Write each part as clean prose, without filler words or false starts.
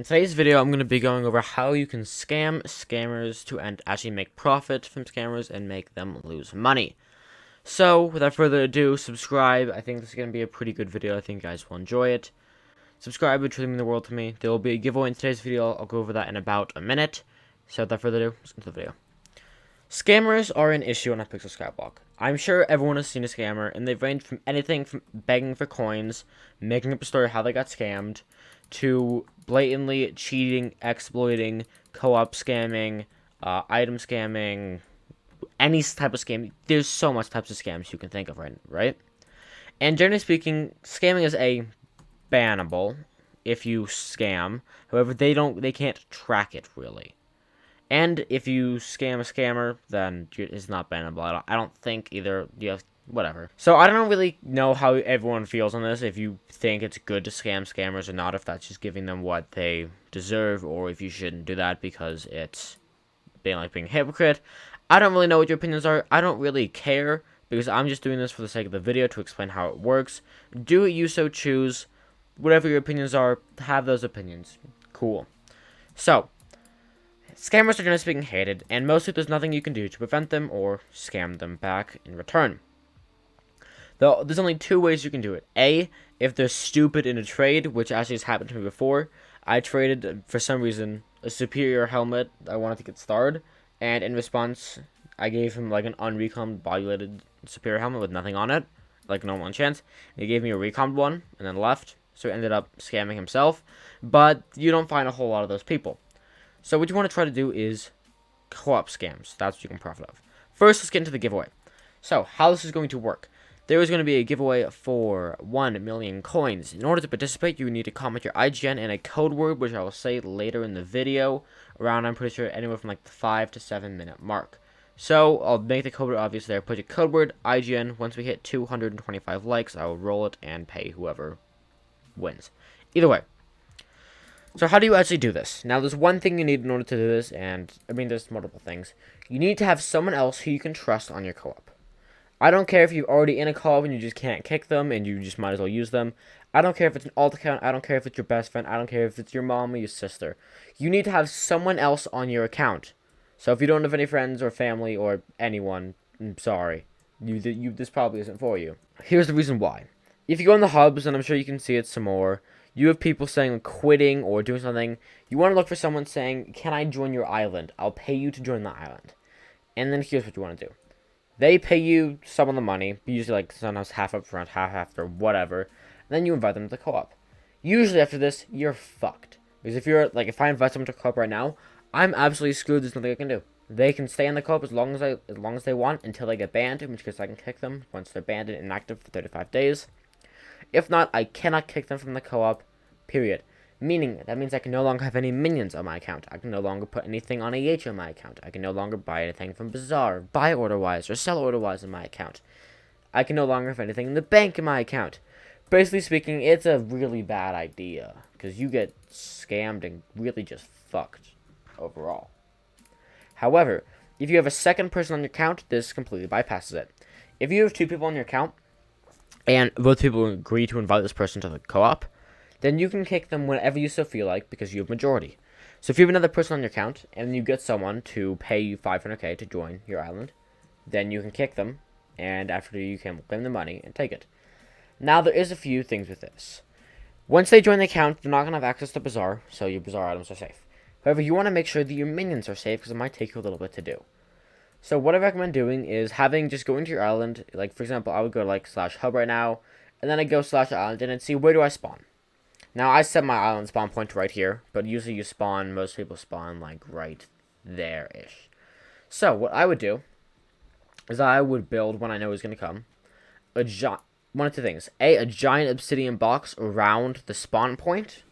In today's video, I'm going to be going over how you can scam scammers to actually make profit from scammers and make them lose money. So, without further ado, subscribe. I think this is going to be a pretty good video. I think you guys will enjoy it. Subscribe would truly mean the world to me. There will be a giveaway in today's video. I'll go over that in about a minute. So, without further ado, let's get into the video. Scammers are an issue on Hypixel Skyblock. I'm sure everyone has seen a scammer, and they've ranged from anything from begging for coins, making up a story how they got scammed, to blatantly cheating, exploiting, co-op scamming, item scamming, any type of scam. There's so much types of scams you can think of, right? And generally speaking, scamming is bannable if you scam. However, they can't track it really. And if you scam a scammer, then it's not bannable. I don't think either. You have whatever. So I don't really know how everyone feels on this. If you think it's good to scam scammers or not, if that's just giving them what they deserve, or if you shouldn't do that because it's being a hypocrite. I don't really know what your opinions are. I don't really care because I'm just doing this for the sake of the video to explain how it works. Do it, you so choose. Whatever your opinions are, have those opinions. Cool. So, scammers are generally speaking hated, and mostly there's nothing you can do to prevent them or scam them back in return. Though there's only two ways you can do it. A, if they're stupid in a trade, which actually has happened to me before. I traded, for some reason, a superior helmet I wanted to get starred, and in response, I gave him like an unrecommed body-weighted superior helmet with nothing on it, like no one chance. He gave me a recommed one, and then left, so he ended up scamming himself. But you don't find a whole lot of those people. So what you want to try to do is co-op scams. That's what you can profit of. First, let's get into the giveaway. So, how this is going to work. There is going to be a giveaway for 1 million coins. In order to participate, you need to comment your IGN and a code word, which I will say later in the video, around, I'm pretty sure, anywhere from like the 5 to 7 minute mark. So, I'll make the code word obvious there. Put your code word, IGN. Once we hit 225 likes, I will roll it and pay whoever wins. Either way. So how do you actually do this? Now, there's one thing you need in order to do this, and, I mean, there's multiple things. You need to have someone else who you can trust on your co-op. I don't care if you're already in a co-op and you just can't kick them, and you just might as well use them. I don't care if it's an alt account, I don't care if it's your best friend, I don't care if it's your mom or your sister. You need to have someone else on your account. So if you don't have any friends or family or anyone, I'm sorry. This probably isn't for you. Here's the reason why. If you go in the hubs, and I'm sure you can see it some more, you have people saying quitting or doing something. You want to look for someone saying, can I join your island? I'll pay you to join the island. And then here's what you want to do. They pay you some of the money, usually like sometimes half up front, half after, whatever. And then you invite them to the co-op. Usually after this, you're fucked. Because if I invite someone to co-op right now, I'm absolutely screwed. There's nothing I can do. They can stay in the co-op as long as they want until they get banned, in which case I can kick them once they're banned and inactive for 35 days. If not, I cannot kick them from the co-op, period. Meaning, that means I can no longer have any minions on my account. I can no longer put anything on AH on my account. I can no longer buy anything from Bazaar, buy order-wise, or sell order-wise on my account. I can no longer have anything in the bank in my account. Basically speaking, it's a really bad idea, because you get scammed and really just fucked overall. However, if you have a second person on your account, this completely bypasses it. If you have two people on your account, and both people agree to invite this person to the co-op, then you can kick them whenever you so feel like because you have majority. So if you have another person on your account, and you get someone to pay you 500k to join your island, then you can kick them, and after you can claim the money and take it. Now, there is a few things with this. Once they join the account, they're not going to have access to Bazaar, so your Bazaar items are safe. However, you want to make sure that your minions are safe because it might take you a little bit to do. So what I recommend doing is just going to your island. Like, for example, I would go like /hub right now, and then I go /island and then see where do I spawn. Now, I set my island spawn point right here, but usually most people spawn like right there-ish. So what I would do is I would build when I know he's going to come one of two things. A giant obsidian box around the spawn point.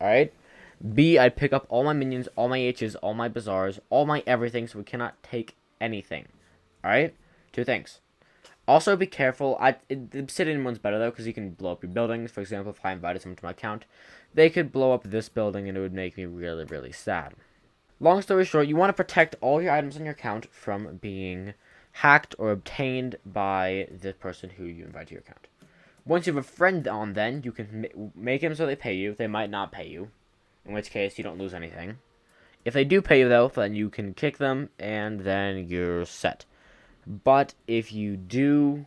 Alright. B, I'd pick up all my minions, all my H's, all my bazaars, all my everything, so we cannot take anything. Alright? Two things. Also, be careful. The obsidian one's better, though, because you can blow up your buildings. For example, if I invited someone to my account, they could blow up this building, and it would make me really, really sad. Long story short, you want to protect all your items on your account from being hacked or obtained by the person who you invite to your account. Once you have a friend on, then, you can make them so they pay you. They might not pay you. in which case you don't lose anything. If they do pay you, though, then you can kick them, and then you're set. But if you do...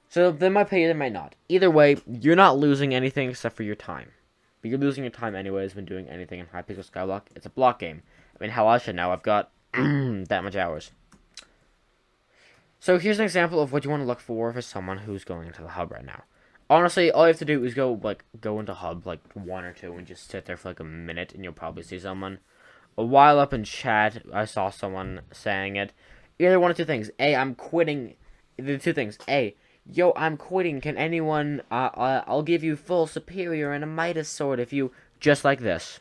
So they might pay you, they might not. Either way, you're not losing anything except for your time. But you're losing your time anyways when doing anything in Hypixel Skyblock. It's a block game. I mean, hell, I should know. I've got that much hours. So here's an example of what you want to look for someone who's going into the hub right now. Honestly, all you have to do is go into hub, 1 or 2, and just sit there for, a minute, and you'll probably see someone. A while up in chat, I saw someone saying it. Either one of two things. A, I'm quitting. The two things. A, yo, I'm quitting. Can anyone, I'll give you full superior and a Midas sword if you, just like this.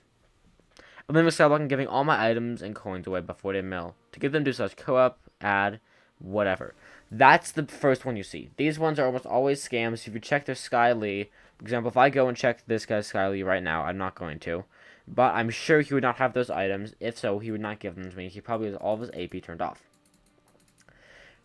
I'm in the Skyblock and giving all my items and coins away before they mill. To give them to such co-op, ad, whatever. That's the first one you see. These ones are almost always scams. If you check their Skyly, for example, if I go and check this guy's Skyly right now, I'm not going to, but I'm sure he would not have those items. If so, he would not give them to me. He probably has all of his AP turned off.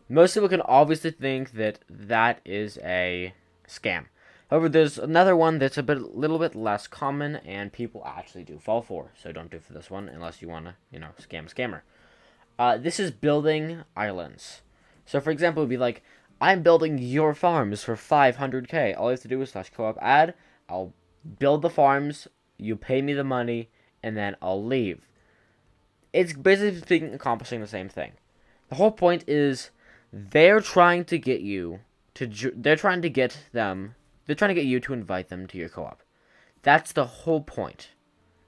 Most people can obviously think that that is a scam. However, there's another one that's little bit less common, and people actually do fall for. So don't do for this one unless you want to, scam a scammer. This is building islands. So, for example, it would be like, I'm building your farms for 500k. All you have to do is /co-op ad. I'll build the farms, you pay me the money, and then I'll leave. It's basically accomplishing the same thing. The whole point is they're trying to get you to invite them to your co-op. That's the whole point.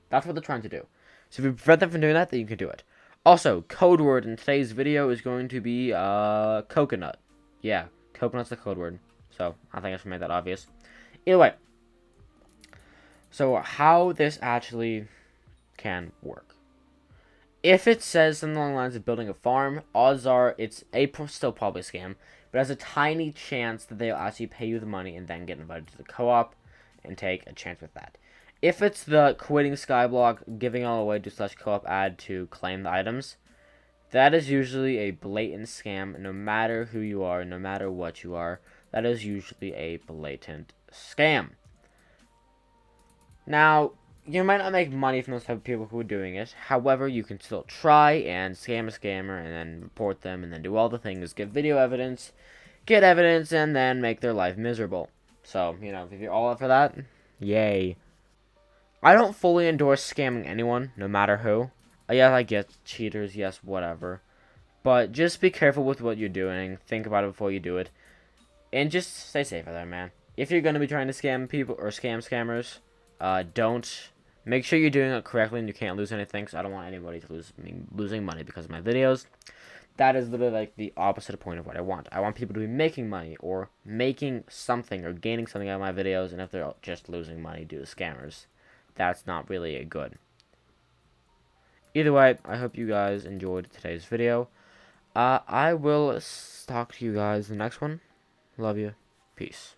That's what they're trying to do. So if you prevent them from doing that, then you can do it. Also, code word in today's video is going to be coconut. Yeah, coconut's the code word. So I think I should make that obvious. Either way. So how this actually can work. If it says something along the lines of building a farm, odds are it's still probably a scam, but has a tiny chance that they'll actually pay you the money and then get invited to the co-op and take a chance with that. If it's the quitting Skyblock, giving all away to /co-op ad to claim the items, that is usually a blatant scam. No matter who you are, no matter what you are, that is usually a blatant scam. Now, you might not make money from those type of people who are doing it. However, you can still try and scam a scammer and then report them and then do all the things. Get video evidence, get evidence, and then make their life miserable. So, if you're all up for that, yay. I don't fully endorse scamming anyone, no matter who. Yeah, I get cheaters, yes, whatever. But just be careful with what you're doing. Think about it before you do it. And just stay safe out there, man. If you're going to be trying to scam people or scam scammers, don't. Make sure you're doing it correctly and you can't lose anything. So I don't want anybody to losing money because of my videos. That is literally the opposite point of what I want. I want people to be making money or making something or gaining something out of my videos. And if they're just losing money due to scammers, that's not really a good. Either way, I hope you guys enjoyed today's video. I will talk to you guys in the next one. Love you. Peace.